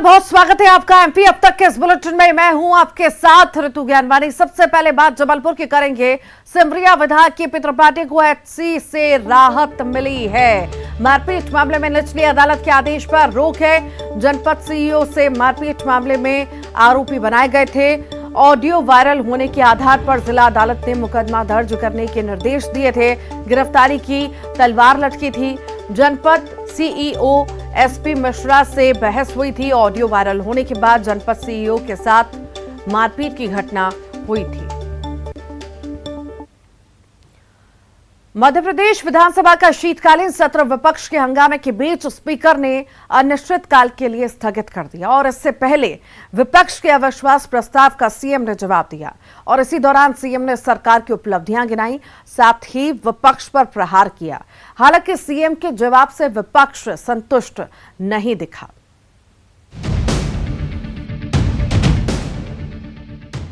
बहुत स्वागत है आपका एमपी अब तक के इस बुलेटिन में। मैं हूं आपके साथ ऋतु ज्ञानवानी। सबसे पहले बात जबलपुर की करेंगे। सिमरिया विधायक के पितृ पार्टी को एचसी से राहत मिली है। मारपीट मामले में निचली अदालत के आदेश पर रोक है। जनपद सीईओ से मारपीट मामले में आरोपी बनाए गए थे। ऑडियो वायरल होने के आधार पर जिला अदालत ने मुकदमा दर्ज करने के निर्देश दिए थे। गिरफ्तारी की तलवार लटकी थी। जनपद सीईओ एसपी मिश्रा से बहस हुई थी। ऑडियो वायरल होने के बाद जनपद सीईओ के साथ मारपीट की घटना हुई थी। मध्य प्रदेश विधानसभा का शीतकालीन सत्र विपक्ष के हंगामे के बीच स्पीकर ने अनिश्चितकाल के लिए स्थगित कर दिया और इससे पहले विपक्ष के अविश्वास प्रस्ताव का सीएम ने जवाब दिया और इसी दौरान सीएम ने सरकार की उपलब्धियां गिनाई, साथ ही विपक्ष पर प्रहार किया। हालांकि सीएम के जवाब से विपक्ष संतुष्ट नहीं दिखा।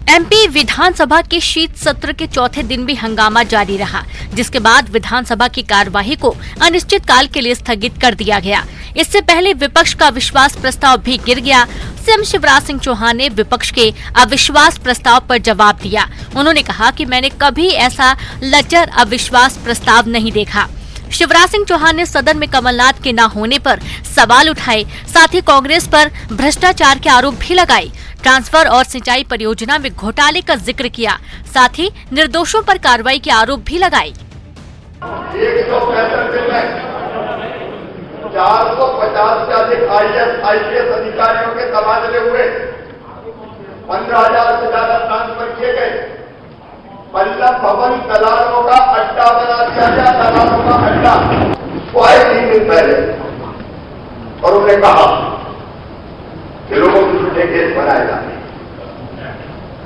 एमपी विधानसभा के शीत सत्र के चौथे दिन भी हंगामा जारी रहा, जिसके बाद विधानसभा की कार्यवाही को अनिश्चितकाल के लिए स्थगित कर दिया गया। इससे पहले विपक्ष का अविश्वास प्रस्ताव भी गिर गया। सीएम शिवराज सिंह चौहान ने विपक्ष के अविश्वास प्रस्ताव पर जवाब दिया। उन्होंने कहा कि मैंने कभी ऐसा लचर अविश्वास प्रस्ताव नहीं देखा। शिवराज सिंह चौहान ने सदन में कमलनाथ के न होने पर सवाल उठाए, साथ ही कांग्रेस पर भ्रष्टाचार के आरोप भी लगाए। ट्रांसफर और सिंचाई परियोजना में घोटाले का जिक्र किया, साथ ही निर्दोषों पर कार्रवाई के आरोप भी लगाए। 165 दिन में 450 से अधिक आईएएस अधिकारियों के तबादले हुए, 15,000 से ज्यादा ट्रांसफर किए गए। पल्लव भवन दलालों का अड्डा बना दिया गया, दलालों का अड्डा। उसको आए 3 दिन पहले और उन्होंने कहा कि लोगों के झूठे केस बनाए जाए,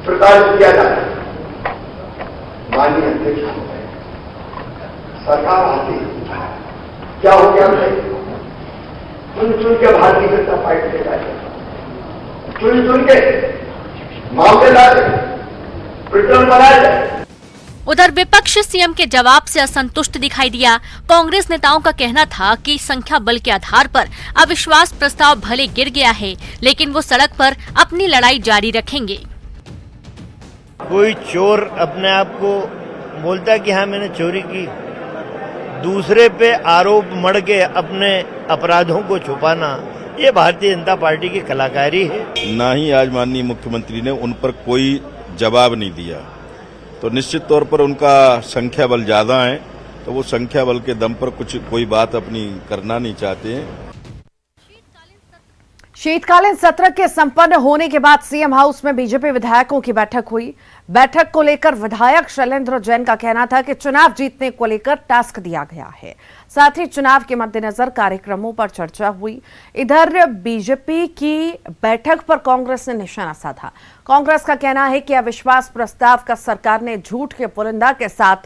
प्रताड़ित किया जाए। माननीय अध्यक्ष हो गए, सरकार आती, क्या हो गया? चुन चुन के भारतीय जनता पार्टी ले जाए, चुन चुन के मामले लाए, रिटर्न बनाए जाए। उधर विपक्ष सीएम के जवाब से असंतुष्ट दिखाई दिया। कांग्रेस नेताओं का कहना था कि संख्या बल के आधार पर अविश्वास प्रस्ताव भले गिर गया है, लेकिन वो सड़क पर अपनी लड़ाई जारी रखेंगे। कोई चोर अपने आप को बोलता है कि हाँ मैंने चोरी की, दूसरे पे आरोप मढ़ के अपने अपराधों को छुपाना, ये भारतीय जनता पार्टी की कलाकारी है। ना ही आज माननीय मुख्यमंत्री ने उन पर कोई जवाब नहीं दिया, तो निश्चित तौर पर उनका संख्या बल ज्यादा है, तो वो संख्या बल के दम पर कोई बात अपनी करना नहीं चाहते हैं। शीतकालीन सत्र के संपन्न होने के बाद सीएम हाउस में बीजेपी विधायकों की बैठक हुई। बैठक को लेकर विधायक शैलेंद्र जैन का कहना था कि चुनाव जीतने को लेकर टास्क दिया गया है, साथ ही चुनाव के मद्देनजर कार्यक्रमों पर चर्चा हुई। इधर बीजेपी की बैठक पर कांग्रेस ने निशाना साधा। कांग्रेस का कहना है कि अविश्वास प्रस्ताव का सरकार ने झूठ के पुलिंदा के साथ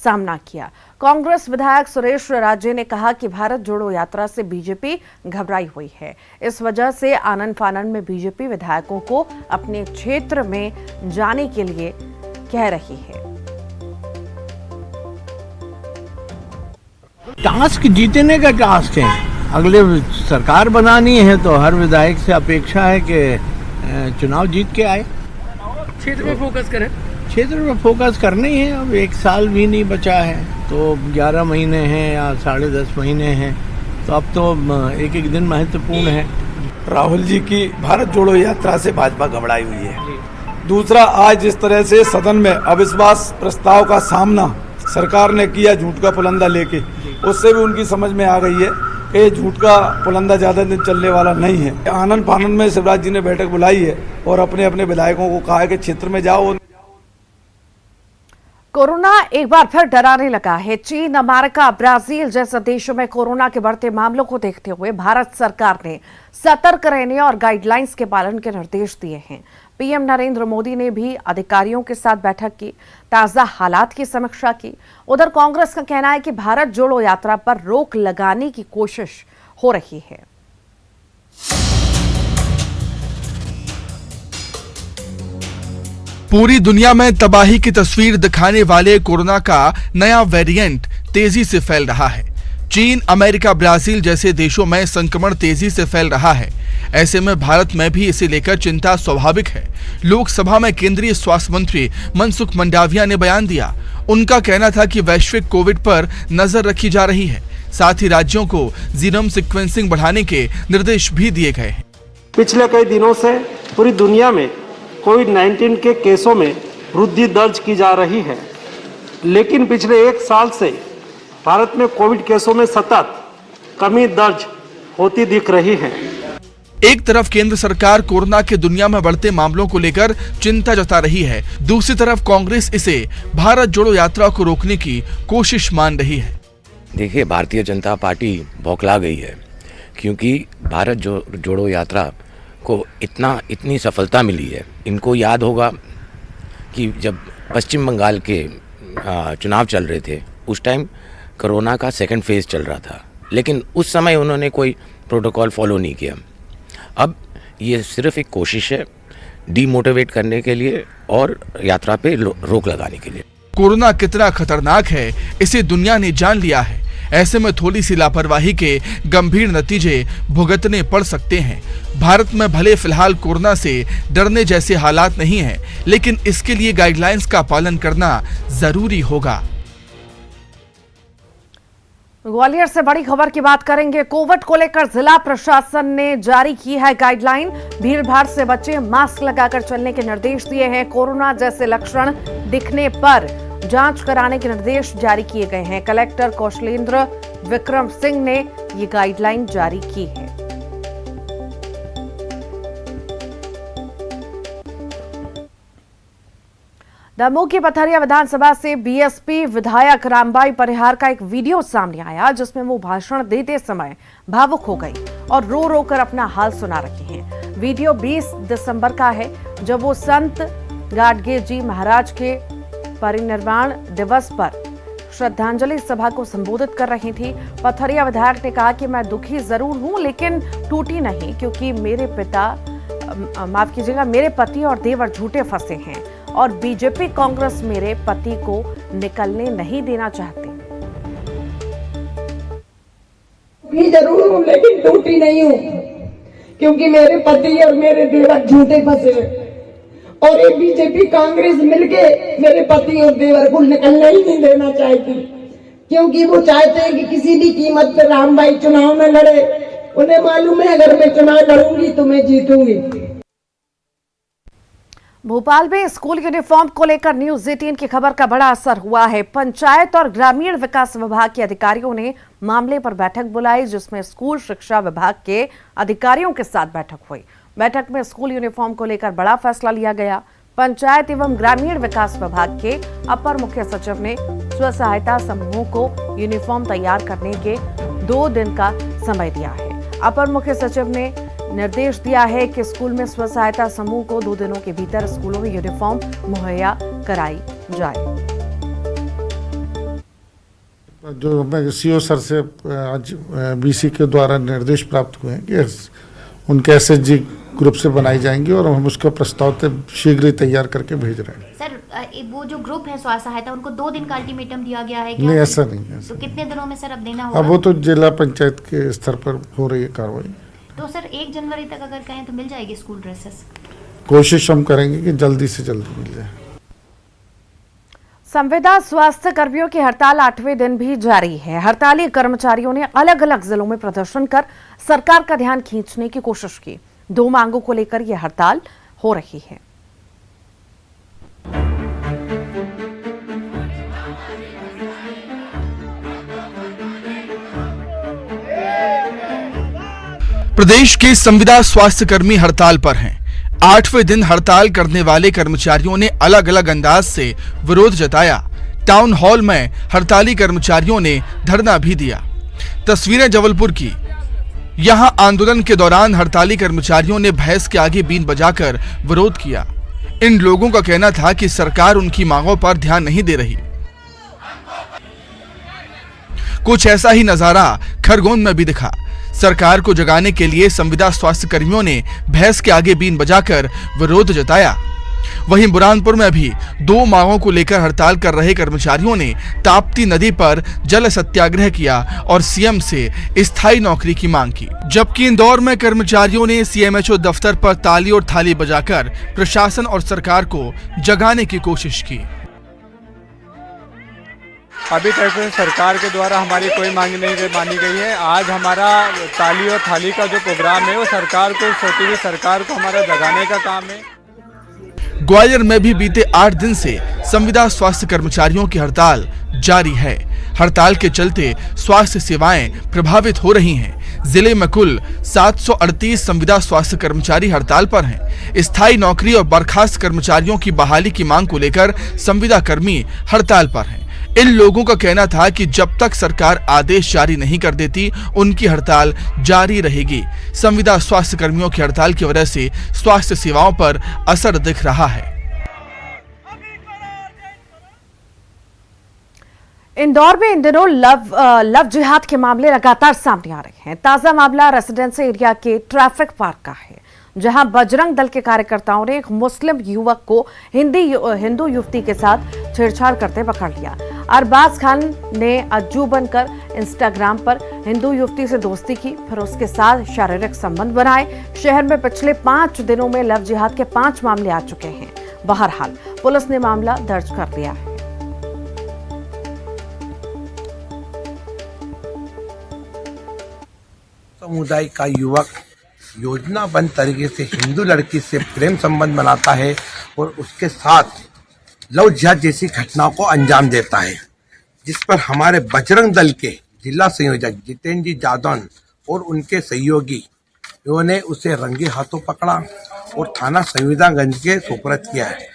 सामना किया। कांग्रेस विधायक सुरेश राजे ने कहा कि भारत जोड़ो यात्रा से बीजेपी घबराई हुई है, इस वजह से आनन फानन में बीजेपी विधायकों को अपने क्षेत्र में जाने के लिए कह रही है। टास्क जीतने का टास्क है, अगले सरकार बनानी है तो हर विधायक से अपेक्षा है कि चुनाव जीत के आए। क्षेत्र में फोकस करें, क्षेत्र में फोकस करना ही है। अब 1 साल भी नहीं बचा है, तो 11 महीने हैं या 10.5 महीने हैं, तो अब तो एक एक दिन महत्वपूर्ण है। राहुल जी की भारत जोड़ो यात्रा से भाजपा घबराई हुई है। दूसरा, आज जिस तरह से सदन में अविश्वास प्रस्ताव का सामना सरकार ने किया झूठ का पुलंदा लेके, उससे भी उनकी समझ में आ गई है कि झूठ का पुलंदा ज्यादा दिन चलने वाला नहीं है। आनंद फानंद में शिवराज जी ने बैठक बुलाई है और अपने अपने विधायकों को कहा है कि क्षेत्र में जाओ। कोरोना एक बार फिर डराने लगा है। चीन, अमेरिका, ब्राजील जैसे देशों में कोरोना के बढ़ते मामलों को देखते हुए भारत सरकार ने सतर्क रहने और गाइडलाइंस के पालन के निर्देश दिए हैं। पीएम नरेंद्र मोदी ने भी अधिकारियों के साथ बैठक की, ताजा हालात की समीक्षा की। उधर कांग्रेस का कहना है कि भारत जोड़ो यात्रा पर रोक लगाने की कोशिश हो रही है। पूरी दुनिया में तबाही की तस्वीर दिखाने वाले कोरोना का नया वेरिएंट तेजी से फैल रहा है। चीन, अमेरिका, ब्राजील जैसे देशों में संक्रमण तेजी से फैल रहा है। ऐसे में भारत में भी इसे लेकर चिंता स्वाभाविक है। लोकसभा में केंद्रीय स्वास्थ्य मंत्री मनसुख मंडाविया ने बयान दिया। उनका कहना था कि वैश्विक कोविड पर नजर रखी जा रही है, साथ ही राज्यों को जीनोम सीक्वेंसिंग बढ़ाने के निर्देश भी दिए गए हैं। पिछले कई दिनों से पूरी दुनिया में कोविड-19 के केसों में वृद्धि दर्ज की जा रही है, लेकिन पिछले एक साल से भारत में कोविड केसों में सतत कमी दर्ज होती दिख रही है। एक तरफ केंद्र सरकार कोरोना के दुनिया में बढ़ते मामलों को लेकर चिंता जता रही है, दूसरी तरफ कांग्रेस इसे भारत जोड़ो यात्रा को रोकने की कोशिश मान रही है। देखिए, भारतीय जनता पार्टी बौखला गई है, क्योंकि भारत जोड़ो यात्रा को इतनी सफलता मिली है। इनको याद होगा कि जब पश्चिम बंगाल के चुनाव चल रहे थे, उस टाइम कोरोना का सेकंड फेज चल रहा था, लेकिन उस समय उन्होंने कोई प्रोटोकॉल फॉलो नहीं किया। अब ये सिर्फ एक कोशिश है डीमोटिवेट करने के लिए और यात्रा पे रोक लगाने के लिए। कोरोना कितना खतरनाक है इसे दुनिया ने जान लिया है। ऐसे में थोड़ी सी लापरवाही के गंभीर नतीजे भुगतने पड़ सकते हैं। भारत में भले फिलहाल कोरोना से डरने जैसे हालात नहीं हैं, लेकिन इसके लिए गाइडलाइंस का पालन करना जरूरी होगा। ग्वालियर से बड़ी खबर की बात करेंगे। कोविड को लेकर जिला प्रशासन ने जारी की है गाइडलाइन। भीड़ भाड़ से बचे, मास्क लगाकर चलने के निर्देश दिए हैं। कोरोना जैसे लक्षण दिखने पर जांच कराने के निर्देश जारी किए गए हैं। कलेक्टर कौशलेंद्र विक्रम सिंह ने ये गाइडलाइन जारी की है। दमोह की पथरिया विधानसभा से बीएसपी विधायक रामबाई परिहार का एक वीडियो सामने आया, जिसमें वो भाषण देते समय भावुक हो गई और रो रो कर अपना हाल सुना रही हैं। वीडियो 20 दिसंबर का है, जब वो संत गाडगे जी महाराज के परिनिर्वाण दिवस पर श्रद्धांजलि सभा को संबोधित कर रही थी। पथरिया विधायक ने कहा कि मैं दुखी जरूर हूं, लेकिन टूटी नहीं, क्योंकि मेरे पति और देवर झूठे फंसे हैं और बीजेपी कांग्रेस मेरे पति को निकलने नहीं देना चाहती। भी जरूर हूँ, लेकिन टूटी नहीं हूँ, क्योंकि मेरे पति और मेरे देवर झूठे फंसे हैं और ये बीजेपी कांग्रेस मिलके मेरे पति और देवर को निकलना ही नहीं देना चाहती, क्योंकि वो चाहते हैं कि किसी भी कीमत पर रामबाई चुनाव में लड़े। उन्हें मालूम है अगर मैं चुनाव लड़ूंगी तो मैं जीतूंगी। भोपाल में स्कूल यूनिफॉर्म को लेकर न्यूज 18 की खबर का बड़ा असर हुआ है। पंचायत और ग्रामीण विकास विभाग के अधिकारियों ने मामले पर बैठक बुलाई, जिसमें स्कूल शिक्षा विभाग के अधिकारियों के साथ बैठक हुई। बैठक में स्कूल यूनिफॉर्म को लेकर बड़ा फैसला लिया गया। पंचायत एवं ग्रामीण विकास विभाग के अपर मुख्य सचिव ने स्व सहायता समूहों को यूनिफॉर्म तैयार करने के 2 दिन का समय दिया है। अपर मुख्य सचिव ने निर्देश दिया है कि स्कूल में स्व सहायता समूह को 2 दिनों के भीतर स्कूलों में यूनिफॉर्म मुहैया कराई जाए। जो हमें सीओ सर से आज बीसी के द्वारा निर्देश प्राप्त हुए हैं कि उनके एसएचजी ग्रुप से बनाई जाएंगी और हम उसका प्रस्ताव शीघ्र ही तैयार करके भेज रहे हैं। सर, वो जो ग्रुप है स्व सहायता, उनको 2 दिन का अल्टीमेटम दिया गया है क्या? नहीं, ऐसा नहीं है। तो कितने दिनों में सर अब देना होगा? अब वो तो जिला पंचायत के स्तर पर हो रही है कार्रवाई। तो सर 1 जनवरी तक अगर कहें तो मिल जाएगी स्कूल ड्रेसेस? कोशिश हम करेंगे कि जल्दी से जल्दी मिल जाए। संविदा स्वास्थ्य कर्मियों की हड़ताल 8वें दिन भी जारी है। हड़ताली कर्मचारियों ने अलग अलग जिलों में प्रदर्शन कर सरकार का ध्यान खींचने की कोशिश की। 2 मांगों को लेकर यह हड़ताल हो रही है। प्रदेश के संविदा स्वास्थ्य कर्मी हड़ताल पर हैं। 8वें दिन हड़ताल करने वाले कर्मचारियों ने अलग अलग अंदाज से विरोध जताया। टाउन हॉल में हड़ताली कर्मचारियों ने धरना भी दिया। तस्वीरें जबलपुर की। यहां आंदोलन के दौरान हड़ताली कर्मचारियों ने भैंस के आगे बीन बजाकर विरोध किया। इन लोगों का कहना था कि सरकार उनकी मांगों पर ध्यान नहीं दे रही। कुछ ऐसा ही नजारा खरगोन में भी दिखा। सरकार को जगाने के लिए संविदा स्वास्थ्य कर्मियों ने भैंस के आगे बीन बजाकर विरोध जताया। वहीं बुरहानपुर में भी 2 मांगों को लेकर हड़ताल कर रहे कर्मचारियों ने ताप्ती नदी पर जल सत्याग्रह किया और सीएम से स्थायी नौकरी की मांग की। जबकि इंदौर में कर्मचारियों ने सीएमएचओ दफ्तर पर ताली और थाली बजाकर प्रशासन और सरकार को जगाने की कोशिश की। अभी तक सरकार के द्वारा हमारी कोई मांग नहीं मानी गई है। आज हमारा ताली और थाली का जो प्रोग्राम है वो सरकार को, सोती हुई सरकार को हमारा जगाने का काम है। ग्वालियर में भी बीते 8 दिन से संविदा स्वास्थ्य कर्मचारियों की हड़ताल जारी है। हड़ताल के चलते स्वास्थ्य सेवाएं प्रभावित हो रही हैं। जिले में कुल 738 संविदा स्वास्थ्य कर्मचारी हड़ताल पर हैं। स्थायी नौकरी और बर्खास्त कर्मचारियों की बहाली की मांग को लेकर संविदा कर्मी हड़ताल पर हैं। इन लोगों का कहना था कि जब तक सरकार आदेश जारी नहीं कर देती उनकी हड़ताल जारी रहेगी। संविदा स्वास्थ्य कर्मियों की हड़ताल की वजह से स्वास्थ्य सेवाओं पर असर दिख रहा है। इंदौर में इन दिनों लव जिहाद के मामले लगातार सामने आ रहे हैं। ताजा मामला रेसिडेंसी एरिया के ट्रैफिक पार्क का है, जहां बजरंग दल के कार्यकर्ताओं ने एक मुस्लिम युवक को हिंदू युवती के साथ छेड़छाड़ करते पकड़ लिया। अरबाज खान ने अज्जू बनकर इंस्टाग्राम पर हिंदू युवती से दोस्ती की, फिर उसके साथ शारीरिक संबंध बनाए। शहर में पिछले 5 दिनों में लव जिहाद के 5 मामले आ चुके हैं। बहरहाल पुलिस ने मामला दर्ज कर लिया है। समुदाय का युवक योजनाबद्ध तरीके से हिंदू लड़की से प्रेम संबंध बनाता है और उसके साथ लव जिहाद जैसी घटनाओं को अंजाम देता है, जिस पर हमारे बजरंग दल के जिला संयोजक जितेंद्र जी जादौन और उनके सहयोगी ने उसे रंगे हाथों पकड़ा और थाना संविदागंज के सुपुर्द किया है।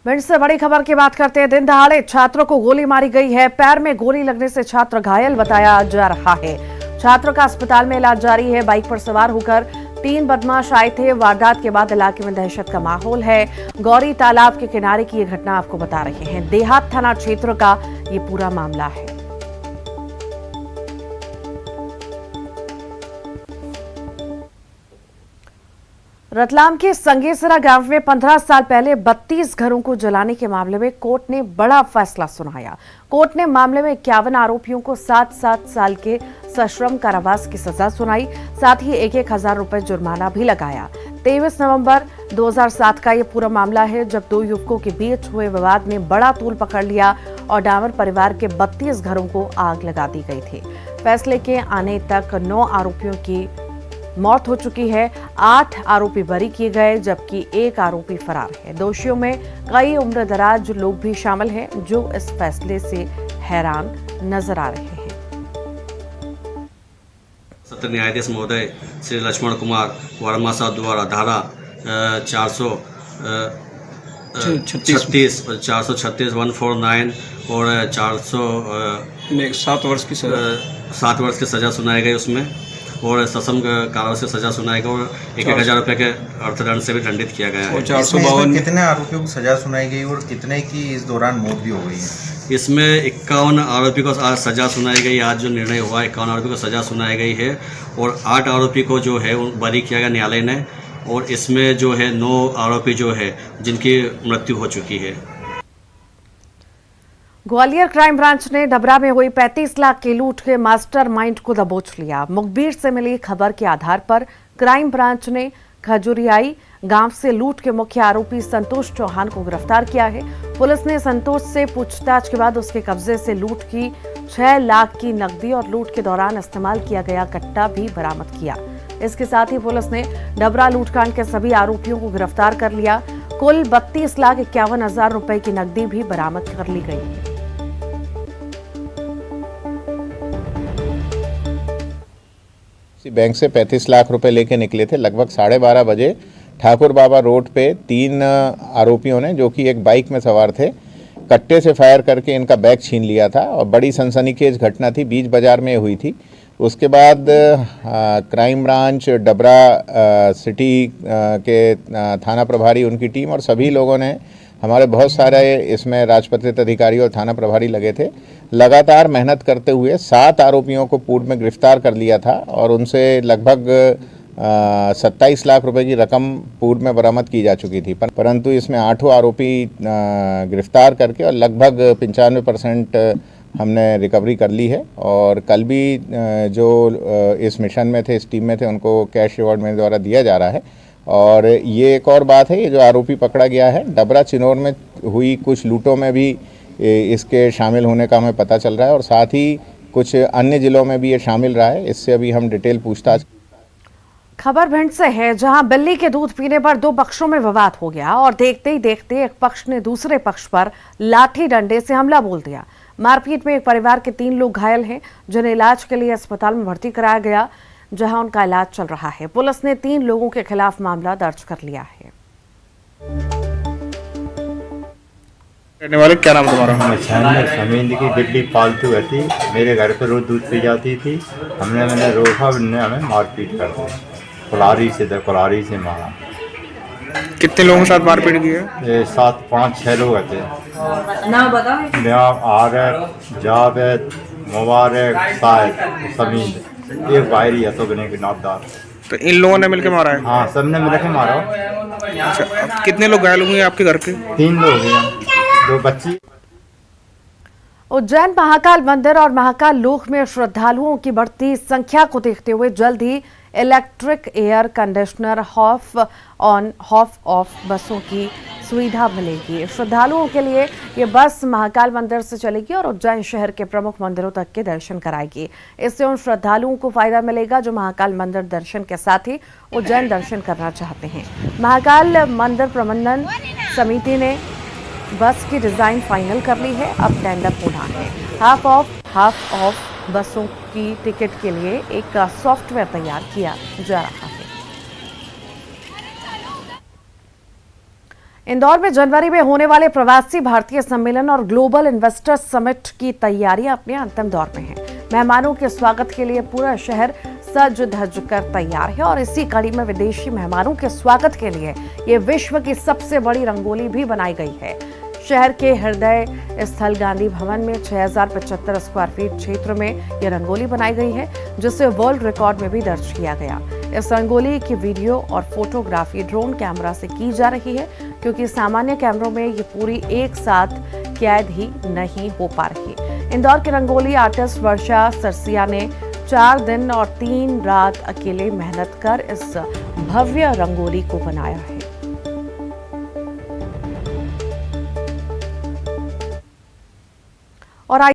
भिंड से बड़ी खबर की बात करते हैं। दिन दहाड़े छात्रों को गोली मारी गई है। पैर में गोली लगने से छात्र घायल बताया जा रहा है। छात्रों का अस्पताल में इलाज जारी है। बाइक पर सवार होकर 3 बदमाश आए थे। वारदात के बाद इलाके में दहशत का माहौल है। गौरी तालाब के किनारे की ये घटना आपको बता रहे हैं। देहात थाना क्षेत्र का ये पूरा मामला है। रतलाम के संगेसरा गांव में 15 साल पहले 32 घरों को जलाने के मामले में कोर्ट ने बड़ा फैसला सुनाया। कोर्ट ने मामले में 51 आरोपियों को 7-7 साल के सश्रम कारावास की सजा सुनाई। साथ ही 1-1 हजार रुपए जुर्माना भी लगाया। 23 नवंबर 2007 का ये पूरा मामला है, जब 2 युवकों के बीच हुए विवाद ने बड़ा तूल पकड़ लिया और डामर परिवार के 32 घरों को आग लगा दी गई थी। फैसले के आने तक 9 आरोपियों की मौत हो चुकी है। 8 आरोपी बरी किए गए, जबकि 1 आरोपी फरार है। दोषियों में कई उम्रदराज लोग भी शामिल हैं, जो इस फैसले से हैरान नजर आ रहे हैं। सत्र न्यायाधीश महोदय श्री लक्ष्मण कुमार वर्मा साहब द्वारा धारा 436 और 436 149 और 7 वर्ष की सजा 7 वर्ष की सजा सुनाई गई उसमें, और सश्रम कारावास से सजा सुनाई गई और 1-1 हजार रुपये के अर्थदंड से भी दंडित किया गया है। 452 कितने आरोपियों को सजा सुनाई गई और कितने की इस दौरान मौत भी हो गई है? इसमें 51 आरोपी को आज सजा सुनाई गई। आज जो निर्णय हुआ 51 आरोपी को सजा सुनाई गई है और 8 आरोपी को जो है बरी किया गया न्यायालय ने, और इसमें जो है 9 आरोपी जो है जिनकी मृत्यु हो चुकी है। ग्वालियर क्राइम ब्रांच ने डबरा में हुई 35 लाख की लूट के मास्टरमाइंड को दबोच लिया। मुखबिर से मिली खबर के आधार पर क्राइम ब्रांच ने खजुरियाई गांव से लूट के मुख्य आरोपी संतोष चौहान को गिरफ्तार किया है। पुलिस ने संतोष से पूछताछ के बाद उसके कब्जे से लूट की 6 लाख की नकदी और लूट के दौरान इस्तेमाल किया गया कट्टा भी बरामद किया। इसके साथ ही पुलिस ने डबरा लूटकांड के सभी आरोपियों को गिरफ्तार कर लिया। कुल 32,51,000 रुपए की नकदी भी बरामद कर ली गई है। बैंक से 35 लाख रुपए लेके निकले थे। लगभग 12:30 बजे ठाकुर बाबा रोड पे 3 आरोपियों ने, जो कि एक बाइक में सवार थे, कट्टे से फायर करके इनका बैग छीन लिया था और बड़ी सनसनीखेज घटना थी, बीच बाजार में हुई थी। उसके बाद क्राइम ब्रांच डबरा सिटी के थाना प्रभारी, उनकी टीम और सभी लोगों ने, हमारे बहुत सारे इसमें राजपत्रित अधिकारी और थाना प्रभारी लगे थे, लगातार मेहनत करते हुए 7 आरोपियों को पूर्व में गिरफ्तार कर लिया था और उनसे लगभग 27 लाख रुपए की रकम पूर्व में बरामद की जा चुकी थी, परंतु इसमें 8 आरोपी गिरफ्तार करके और लगभग 95% हमने रिकवरी कर ली है। और कल भी जो इस मिशन में थे, इस टीम में थे, उनको कैश रिवॉर्ड मेरे द्वारा दिया जा रहा है। और ये एक और बात है, ये जो आरोपी पकड़ा गया है, डबरा चिनौर में हुई कुछ लूटों में भी इसके शामिल होने का हमें पता चल रहा है और साथ ही कुछ अन्य जिलों में भी ये शामिल रहा है। इससे अभी हम डिटेल पूछताछ। खबर भिंड से है, जहां बिल्ली के दूध पीने पर दो पक्षों में विवाद हो गया और देखते ही देखते एक पक्ष ने दूसरे पक्ष पर लाठी डंडे से हमला बोल दिया। मारपीट में एक परिवार के 3 लोग घायल हैं, जिन्हें इलाज के लिए अस्पताल में भर्ती कराया गया, जहां उनका इलाज चल रहा है। पुलिस ने 3 लोगों के खिलाफ मामला दर्ज कर लिया है। रहने वाले, क्या नाम तुम्हारा? समींद की बिल्ली पालतू रहती, मेरे घर पर रोज दूध पी जाती थी। मैंने रोका, उन्होंने हमें मारपीट कर दी, कुल्हाड़ी से मारा। कितने लोगों के साथ मारपीट की है? 5-6 लोग थे। नाम बताओ। आरिफ, जावेद, मुबारक, साहिब, समींद, एक बाहरी है तो बने के नामदार। तो इन लोगों ने मिलकर मारा है? हाँ, सबने मिलकर मारा। अच्छा, कितने लोग घायल हुए आपके घर पे? 3 लोग हैं, 2 बच्ची। उज्जैन महाकाल मंदिर और महाकाल लोक में श्रद्धालुओं की बढ़ती संख्या को देखते हुए जल्द ही electric air conditioner half on half off बसों की सुविधा मिलेगी। श्रद्धालुओं के लिए ये बस महाकाल मंदिर से चलेगी और उज्जैन शहर के प्रमुख मंदिरों तक के दर्शन कराएगी। इससे उन श्रद्धालुओं को फायदा मिलेगा जो महाकाल मंदिर दर्शन के साथ ही उज्जैन दर्शन करना चाहते हैं। महाकाल मंदिर प्रबंधन समिति ने बस की डिजाइन फाइनल कर ली है, अब टेंडर होना है। हाफ ऑफ बसों की टिकट के लिए एक सॉफ्टवेयर तैयार किया जा रहा है। इंदौर में जनवरी में होने वाले प्रवासी भारतीय सम्मेलन और ग्लोबल इन्वेस्टर्स समिट की तैयारियां अपने अंतिम दौर में हैं। मेहमानों के स्वागत के लिए पूरा शहर सज धज कर तैयार है और इसी कड़ी में विदेशी मेहमानों के स्वागत के लिए ये विश्व की सबसे बड़ी रंगोली भी बनाई गई है। शहर के हृदय स्थल गांधी भवन में 6075 स्क्वायर फीट क्षेत्र में यह रंगोली बनाई गई है, जिसे वर्ल्ड रिकॉर्ड में भी दर्ज किया गया। इस रंगोली की वीडियो और फोटोग्राफी ड्रोन कैमरा से की जा रही है, क्योंकि सामान्य कैमरों में ये पूरी एक साथ कैद ही नहीं हो पा रही। इंदौर के रंगोली आर्टिस्ट वर्षा सरसिया ने 4 दिन और 3 रात अकेले मेहनत कर इस भव्य रंगोली को बनाया है।